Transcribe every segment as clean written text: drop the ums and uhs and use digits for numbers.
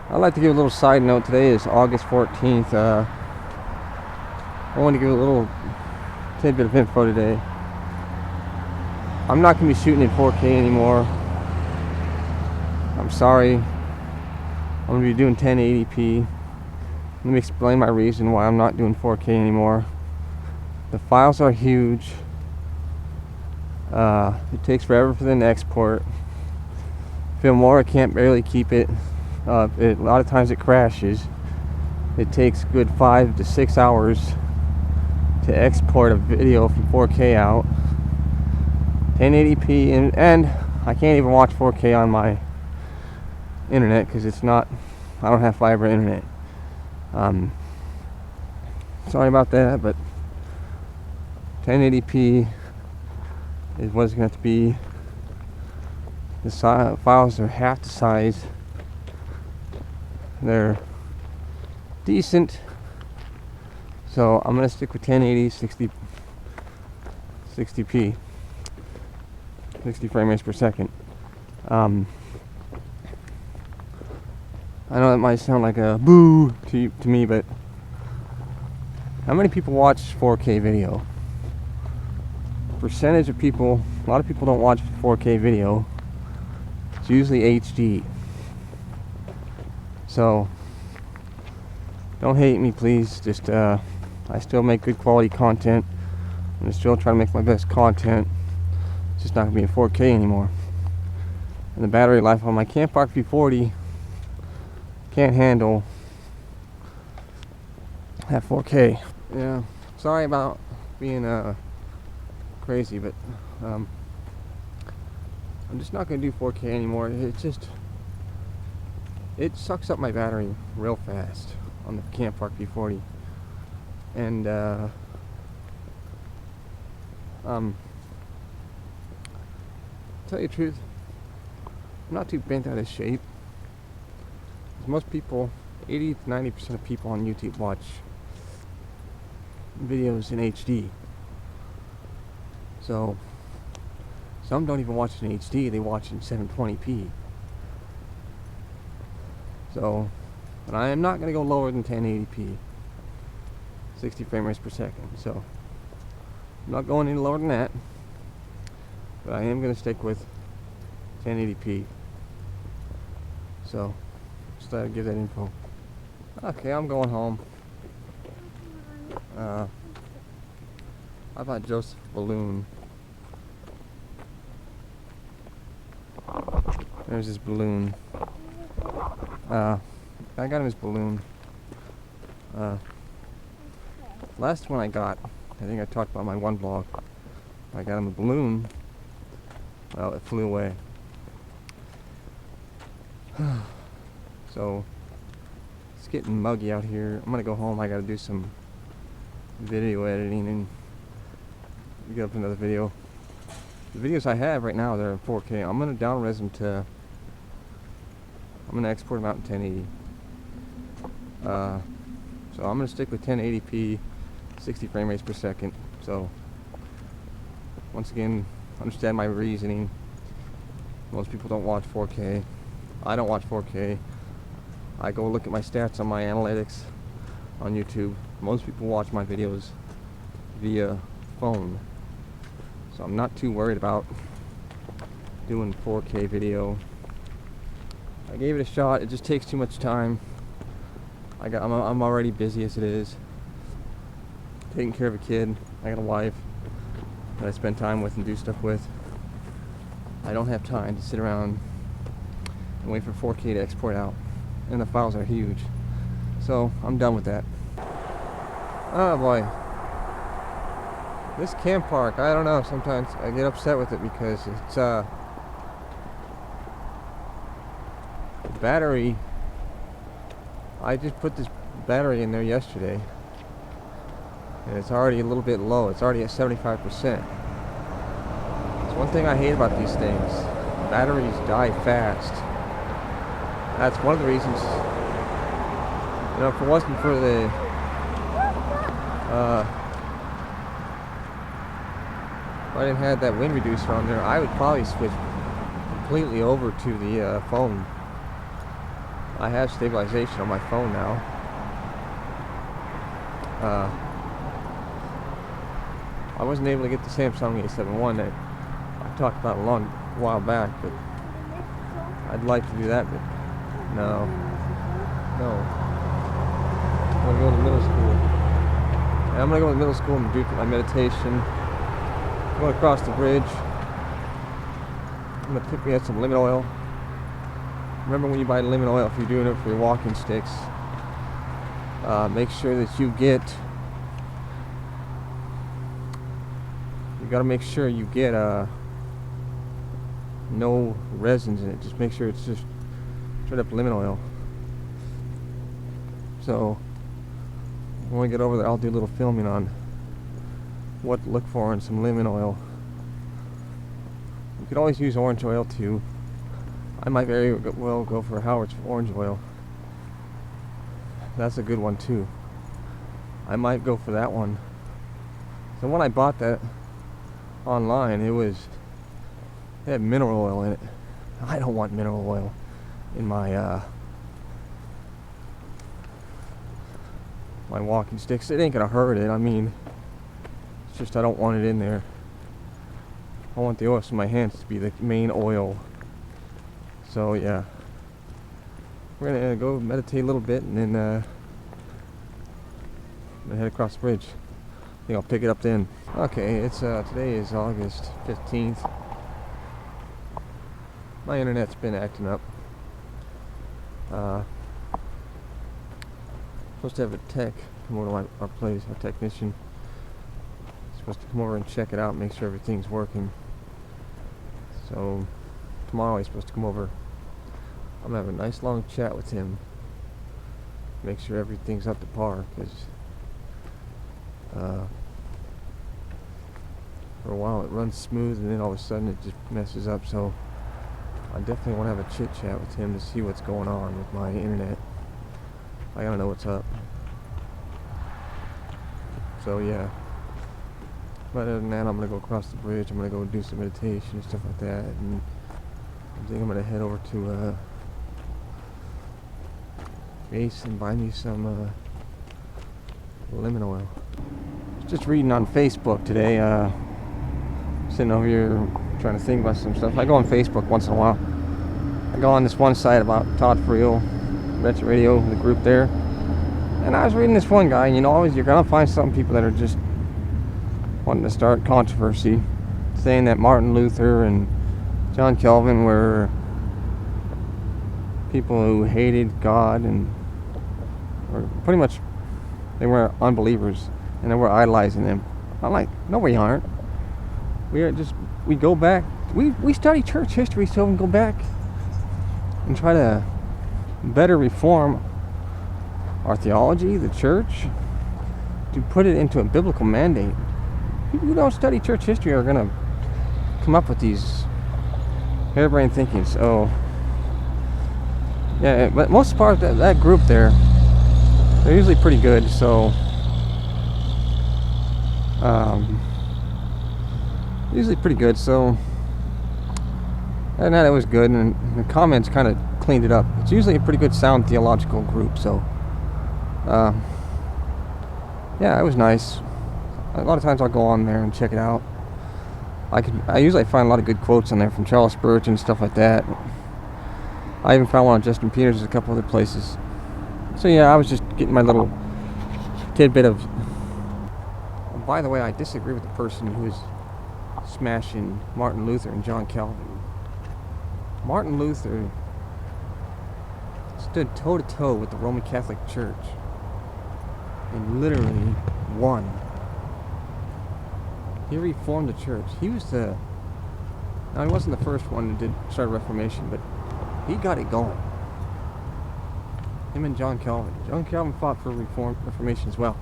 I'd like to give a little side note. Today is August 14th. I want to give a little tidbit of info today. I'm not going to be shooting in 4K anymore. I'm sorry. I'm going to be doing 1080p. Let me explain my reason why I'm not doing 4K anymore. The files are huge. It takes forever for them to export. Filmora can't barely keep it. A lot of times it crashes. It takes good 5 to 6 hours to export a video from 4K out. 1080p, and I can't even watch 4K on my internet because I don't have fiber internet. Sorry about that, but 1080p is what it's going to be. The files are half the size. They're decent, so I'm going to stick with 1080, 60p, 60 frames per second. I know that might sound like a boo to me, but how many people watch 4K video? Percentage of people, a lot of people don't watch 4K video. It's usually HD. So don't hate me, please. Just I still make good quality content. I'm still trying to make my best content. It's just not gonna be in 4K anymore. And the battery life on my Campark V40 can't handle that 4K. Yeah, sorry about being crazy, but I'm just not gonna do 4K anymore. It sucks up my battery real fast on the Campark V40, and tell you the truth, I'm not too bent out of shape. Most people, 80 to 90% of people on YouTube watch videos in HD. So some don't even watch it in HD, they watch it in 720p. So, but I am not going to go lower than 1080p, 60 frames per second. So I'm not going any lower than that, but I am going to stick with 1080p. So just thought I'd give that info. Okay, I'm going home. I bought Joseph a balloon. There's his balloon. I got him his balloon. Last one I got, I think I talked about my one vlog. I got him a balloon. Well, it flew away. So it's getting muggy out here. I'm gonna go home. I gotta do some video editing and get up another video. The videos I have right now, they're in 4K. I'm gonna down-res them to. I'm gonna export them out in 1080. So I'm gonna stick with 1080p, 60 frames per second. So once again, understand my reasoning. Most people don't watch 4K. I don't watch 4K. I go look at my stats on my analytics on YouTube. Most people watch my videos via phone. So I'm not too worried about doing 4K video. I gave it a shot. It just takes too much time. I'm already busy as it is. Taking care of a kid. I got a wife that I spend time with and do stuff with. I don't have time to sit around and wait for 4K to export out. And the files are huge. So I'm done with that. Oh boy. This Campark, I don't know, sometimes I get upset with it because it's the battery. I just put this battery in there yesterday and it's already a little bit low. It's already at 75%. It's one thing I hate about these things. Batteries die fast. That's one of the reasons, you know, if it wasn't for the if I didn't have that wind reducer on there, I would probably switch completely over to the phone. I have stabilization on my phone now. I wasn't able to get the Samsung A7 I that I talked about a while back, but I'd like to do that, but no. I'm gonna go to middle school. And I'm gonna go to middle school and do my meditation. I'm going across the bridge. I'm gonna pick me up some lemon oil. Remember, when you buy lemon oil, if you're doing it for your walking sticks, make sure that you gotta make sure you get no resins in it. Just make sure it's just straight up lemon oil. So when we get over there, I'll do a little filming on what to look for in some lemon oil. You could always use orange oil too. I might very well go for Howard's orange oil. That's a good one too. I might go for that one. So when I bought that online, it had mineral oil in it. I don't want mineral oil in my my walking sticks. It ain't gonna hurt it. I mean, it's just I don't want it in there. I want the oils in my hands to be the main oil. So yeah, we're gonna go meditate a little bit and then I'm gonna head across the bridge. I think I'll pick it up then. Okay, it's today is August 15th. My internet's been acting up. Supposed to have a tech come over to our place, our technician. Supposed to come over and check it out, make sure everything's working. So tomorrow he's supposed to come over. I'm gonna have a nice long chat with him, make sure everything's up to par, because for a while it runs smooth and then all of a sudden it just messes up. So I definitely want to have a chit chat with him to see what's going on with my internet. I gotta know what's up. So yeah, but other than that, I'm gonna go across the bridge. I'm gonna go do some meditation and stuff like that, and I think I'm gonna head over to Ace and buy me some lemon oil. Just reading on Facebook today, sitting over here trying to think about some stuff. I go on Facebook once in a while. I go on this one site about Todd Friel, Retro Radio, the group there. And I was reading this one guy, and always you're gonna find some people that are just wanting to start controversy, saying that Martin Luther and John Calvin were people who hated God and were pretty much, they were unbelievers and they were idolizing them. I'm like, no, we aren't. We go back, we study church history, so we can go back and try to better reform our theology, the church, to put it into a biblical mandate. People who don't study church history are going to come up with these harebrained thinking. So yeah, but most part of that group there, they're usually pretty good. So usually pretty good. So and that was good, and the comments kind of cleaned it up. It's usually a pretty good sound theological group. So yeah, it was nice. A lot of times I'll go on there and check it out. I usually find a lot of good quotes on there from Charles Spurgeon and stuff like that. I even found one on Justin Peters and a couple other places. So yeah, I was just getting my little tidbit of. By the way, I disagree with the person who is smashing Martin Luther and John Calvin. Martin Luther stood toe to toe with the Roman Catholic Church and literally won. He reformed the church. He was now he wasn't the first one that start a Reformation, but he got it going. Him and John Calvin. John Calvin fought for Reformation as well.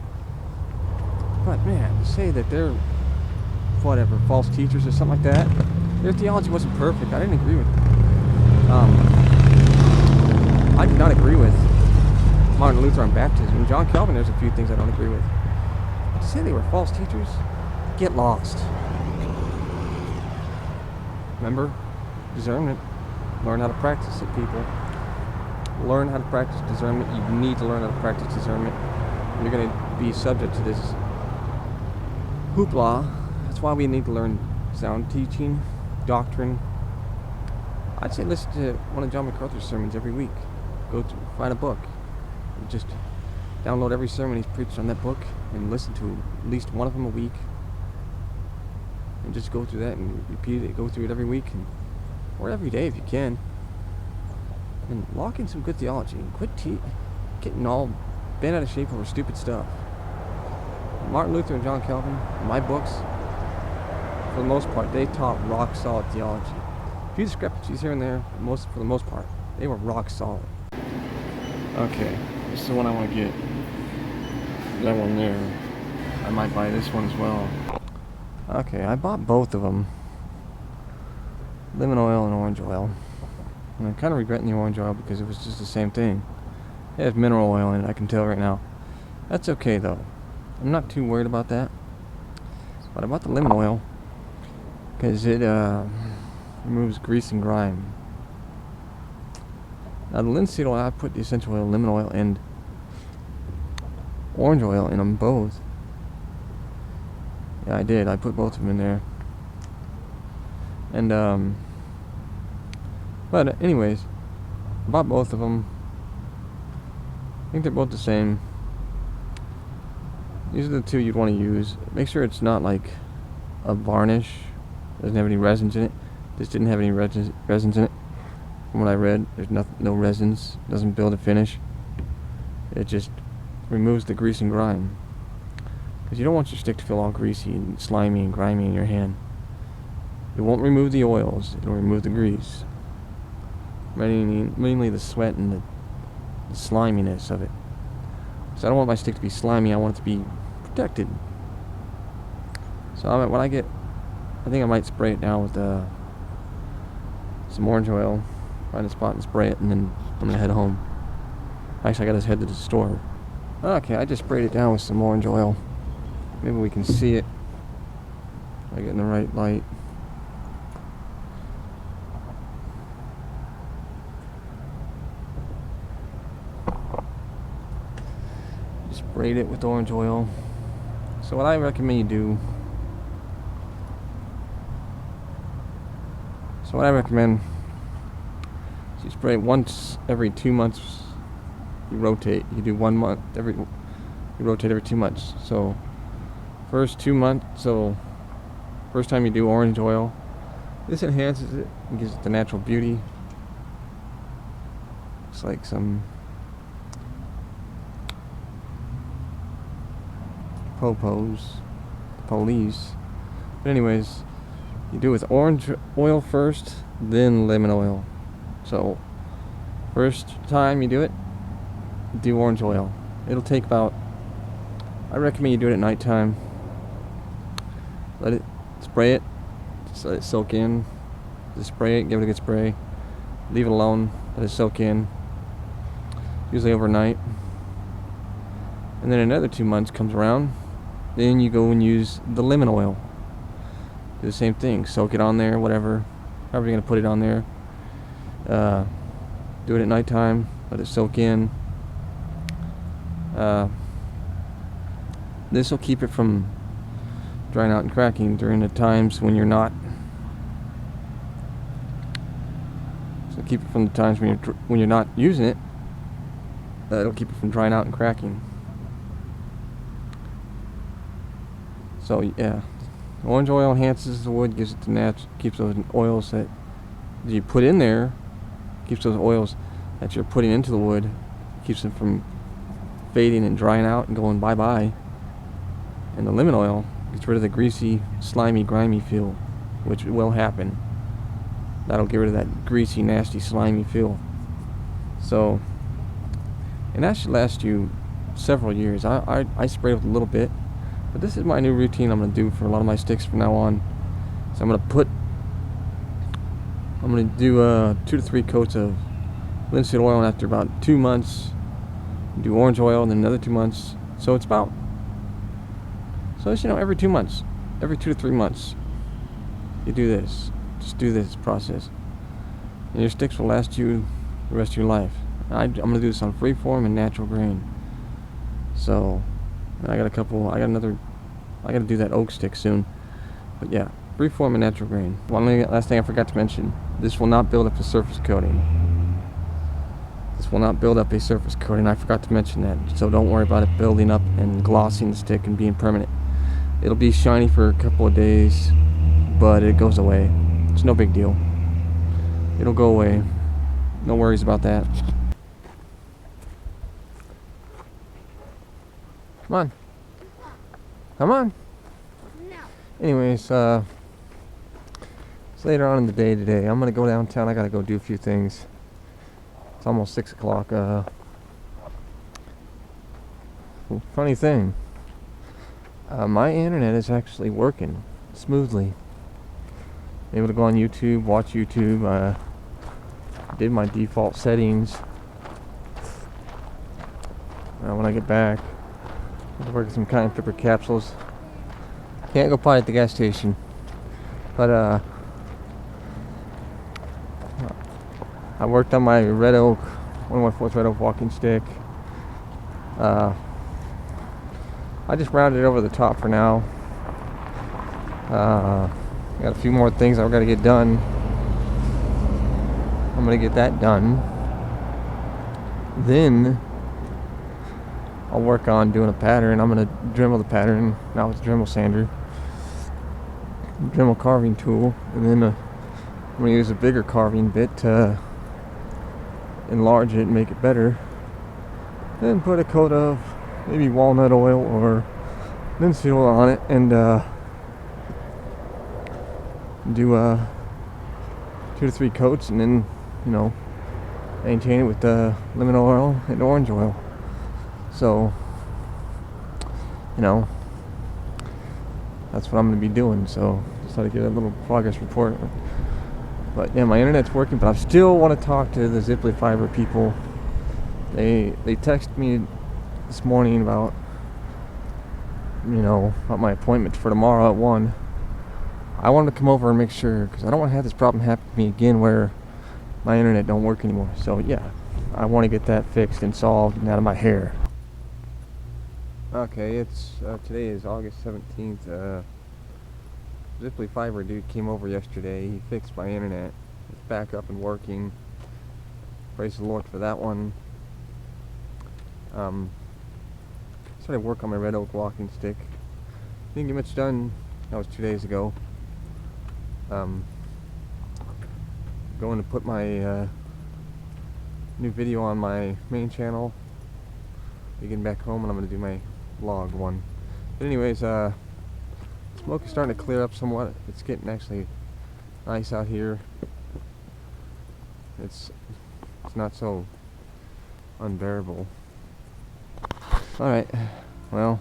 But man, to say that they're whatever, false teachers or something like that, their theology wasn't perfect. I didn't agree with it. I did not agree with Martin Luther on baptism. And John Calvin, there's a few things I don't agree with. But to say they were false teachers, get lost. Remember, discernment. Learn how to practice it, people. learn how to practice discernment. You need to learn how to practice discernment. You're going to be subject to this hoopla. That's why we need to learn sound teaching, doctrine. I'd say listen to one of John MacArthur's sermons every week. Go to find a book. And just download every sermon he's preached on that book and listen to at least one of them a week. And just go through that and repeat it. Go through it every week or every day if you can. And lock in some good theology. And quit getting all bent out of shape over stupid stuff. Martin Luther and John Calvin, in my books, for the most part, they taught rock solid theology. A few discrepancies here and there, for the most part, they were rock solid. Okay, this is the one I want to get. That one there. I might buy this one as well. Okay, I bought both of them. Lemon oil and orange oil. And I'm kind of regretting the orange oil because it was just the same thing. It has mineral oil in it, I can tell right now. That's okay though. I'm not too worried about that. But I bought the lemon oil because it removes grease and grime. Now the linseed oil, I put the essential oil, lemon oil, and orange oil in them both. Yeah, I did. I put both of them in there. And but anyways, I bought both of them. I think they're both the same. These are the two you'd want to use. Make sure it's not like a varnish. Doesn't have any resins in it. This didn't have any resins in it. From what I read, there's no resins. Doesn't build a finish. It just removes the grease and grime. Because you don't want your stick to feel all greasy and slimy and grimy in your hand. It won't remove the oils. It'll remove the grease. Mainly the sweat and the sliminess of it. So I don't want my stick to be slimy. I want it to be protected. So when I get, I think I might spray it down with some orange oil. Find a spot and spray it, and then I'm gonna head home. Actually, I gotta head to the store. Okay, I just sprayed it down with some orange oil. Maybe we can see it. I get in the right light. Sprayed it with orange oil. So what I recommend you do. You spray it once every 2 months. You rotate. You do 1 month you rotate every 2 months. So first 2 months. So first time you do orange oil, this enhances it and gives it the natural beauty. It's like some police. But anyways, you do it with orange oil first, then lemon oil. So first time you do it, do orange oil. It'll take about, I recommend you do it at nighttime. Spray it, just let it soak in. Just spray it, give it a good spray. Leave it alone, let it soak in. Usually overnight. And then another 2 months comes around. Then you go and use the lemon oil. Do the same thing. Soak it on there, however you're going to put it on there. Do it at nighttime. Let it soak in. This will keep it from drying out and cracking during the times when you're not. So keep it from the times when you're not using it. It'll keep it from drying out and cracking. So yeah, orange oil enhances the wood, gives it the keeps those oils that you put in there, keeps those oils that you're putting into the wood, keeps them from fading and drying out and going bye-bye. And the lemon oil gets rid of the greasy, slimy, grimy feel, which will happen. That'll get rid of that greasy, nasty, slimy feel. So, and that should last you several years. I sprayed with a little bit. But this is my new routine I'm going to do for a lot of my sticks from now on. So I'm going to do 2 to 3 coats of linseed oil, and after about 2 months, do orange oil, and then another 2 months. So it's every 2 months, every 2 to 3 months, you do this. Just do this process. And your sticks will last you the rest of your life. I'm gonna do this on freeform and natural grain. So, and I gotta do that oak stick soon. But yeah, freeform and natural grain. Last thing I forgot to mention, this will not build up a surface coating. This will not build up a surface coating. I forgot to mention that. So don't worry about it building up and glossing the stick and being permanent. It'll be shiny for a couple of days, but it goes away. It's no big deal. It'll go away. No worries about that. Come on. Come on. No. Anyways, it's later on in the day today. I'm gonna go downtown. I gotta go do a few things. It's almost 6 o'clock. Funny thing. My internet is actually working smoothly. I'm able to go on YouTube, watch YouTube. Did my default settings. When I get back, I'll work with some cayenne pepper capsules. Can't go potty at the gas station, but I worked on my red oak, 1/4 red oak walking stick. I just rounded it over the top for now. Got a few more things I've got to get done. I'm gonna get that done. Then I'll work on doing a pattern. I'm gonna Dremel the pattern now with the Dremel sander, Dremel carving tool, and then I'm gonna use a bigger carving bit to enlarge it and make it better. Then put a coat of maybe walnut oil or linseed oil on it, and do 2 to 3 coats, and then maintain it with lemon oil and orange oil. So that's what I'm going to be doing. So just thought I'd get a little progress report. But yeah, my internet's working, but I still want to talk to the Ziply Fiber people. They texted me this morning about my appointment for tomorrow at 1. I wanted to come over and make sure, because I don't want to have this problem happen to me again where my internet don't work anymore. So yeah, I want to get that fixed and solved and out of my hair. Okay, it's today is August 17th. Ziply Fiber dude came over yesterday. He fixed my internet. It's back up and working. Praise the Lord for that one. Started work on my red oak walking stick. Didn't get much done. That was 2 days ago. Going to put my new video on my main channel. Getting back home, and I'm going to do my vlog one. But anyways, smoke is starting to clear up somewhat. It's getting actually nice out here. It's not so unbearable. Alright, well,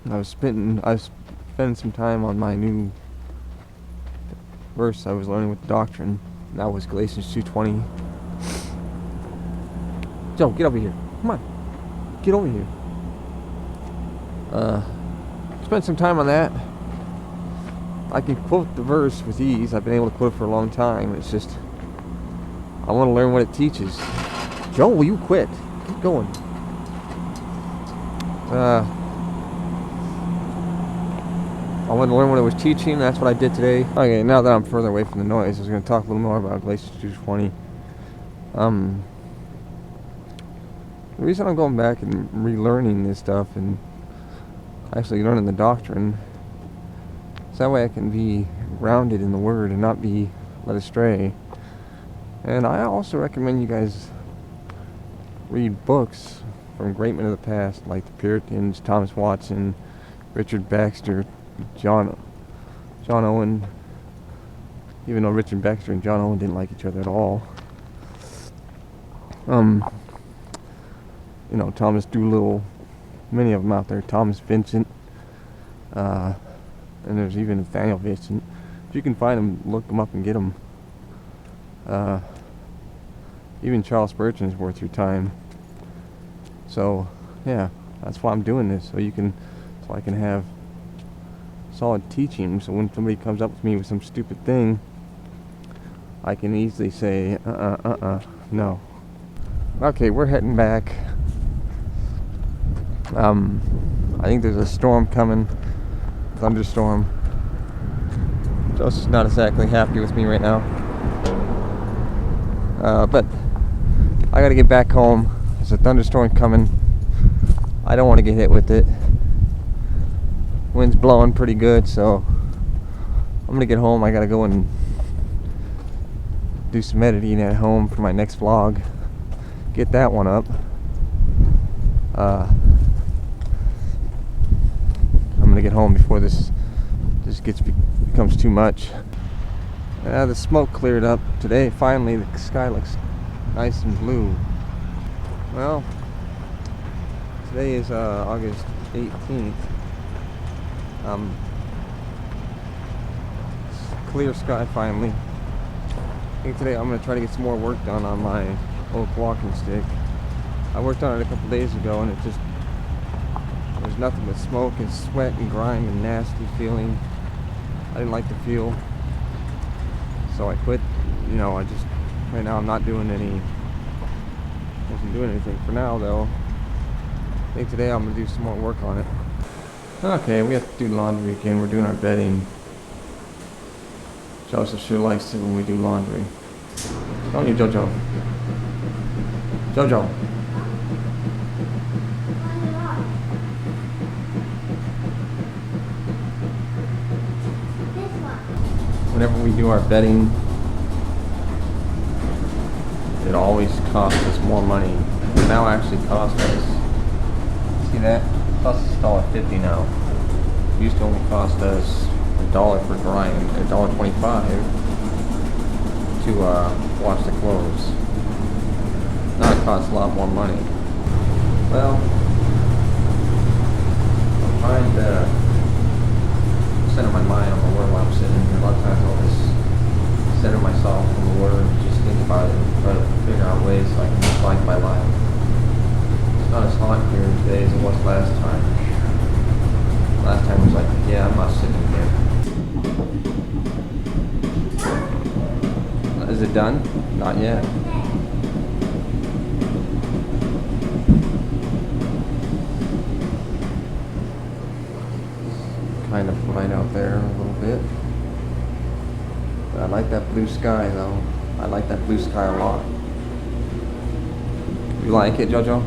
I was spending some time on my new verse I was learning with the doctrine. And that was Galatians 2:20. Joe, get over here. Come on. Get over here. Spent some time on that. I can quote the verse with ease. I've been able to quote it for a long time. It's just, I want to learn what it teaches. Joe, will you quit? Keep going. I wanted to learn what it was teaching. That's what I did today. Okay, now that I'm further away from the noise, I was going to talk a little more about Galatians 2:20. The reason I'm going back and relearning this stuff and actually learning the doctrine is that way I can be grounded in the Word and not be led astray. And I also recommend you guys read books from great men of the past, like the Puritans, Thomas Watson, Richard Baxter, John Owen. Even though Richard Baxter and John Owen didn't like each other at all. Thomas Doolittle, many of them out there. Thomas Vincent, and there's even Nathaniel Vincent. If you can find them, look them up and get them. Even Charles Spurgeon is worth your time. So yeah, that's why I'm doing this, so I can have solid teaching. So when somebody comes up with me with some stupid thing, I can easily say, no. Okay, we're heading back. I think there's a storm coming, thunderstorm. Joseph's not exactly happy with me right now. But I gotta get back home. There's a thunderstorm coming. I don't want to get hit with it. Wind's blowing pretty good, so I'm gonna get home. I gotta go and do some editing at home for my next vlog. Get that one up. I'm gonna get home before this becomes too much. The smoke cleared up today. Finally, the sky looks nice and blue. Well, today is August 18th. Clear sky finally. I think today I'm going to try to get some more work done on my oak walking stick. I worked on it a couple days ago and there's nothing but smoke and sweat and grime and nasty feeling. I didn't like the feel, so I quit. Right now I'm not doing anything for now though. I think today I'm going to do some more work on it. Okay, we have to do laundry again. We're doing our bedding. Joseph sure likes it when we do laundry. Don't you, Jojo? Jojo. Whenever we do our bedding, it always costs us more money. It now actually costs us, see that? It costs us $1.50 now. It used to only cost us $1 for drying, $1.25 to wash the clothes. Now it costs a lot more money. Well, I'm trying to center my mind on the word while I'm sitting here. A lot of times I'll just center myself on the word, just think about it, try to figure out ways so I can find my life. It's not as hot here today as it was last time. Last time it was like, yeah, I'm not sitting here. Is it done? Not yet. Kind of light out there a little bit. But I like that blue sky though. I like that blue sky a lot. You like it, Jojo?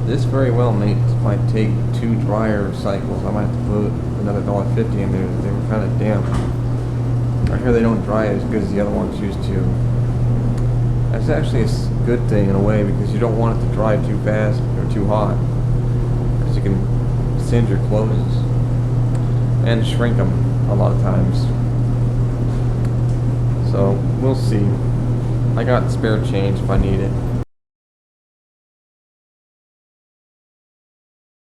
This very well might take 2 dryer cycles. I might have to put another $1.50 in there. They were kind of damp. I hear they don't dry as good as the other ones used to. That's actually a good thing in a way, because you don't want it to dry too fast or too hot, because you can singe your clothes and shrink them a lot of times. So we'll see. I got spare change if I need it.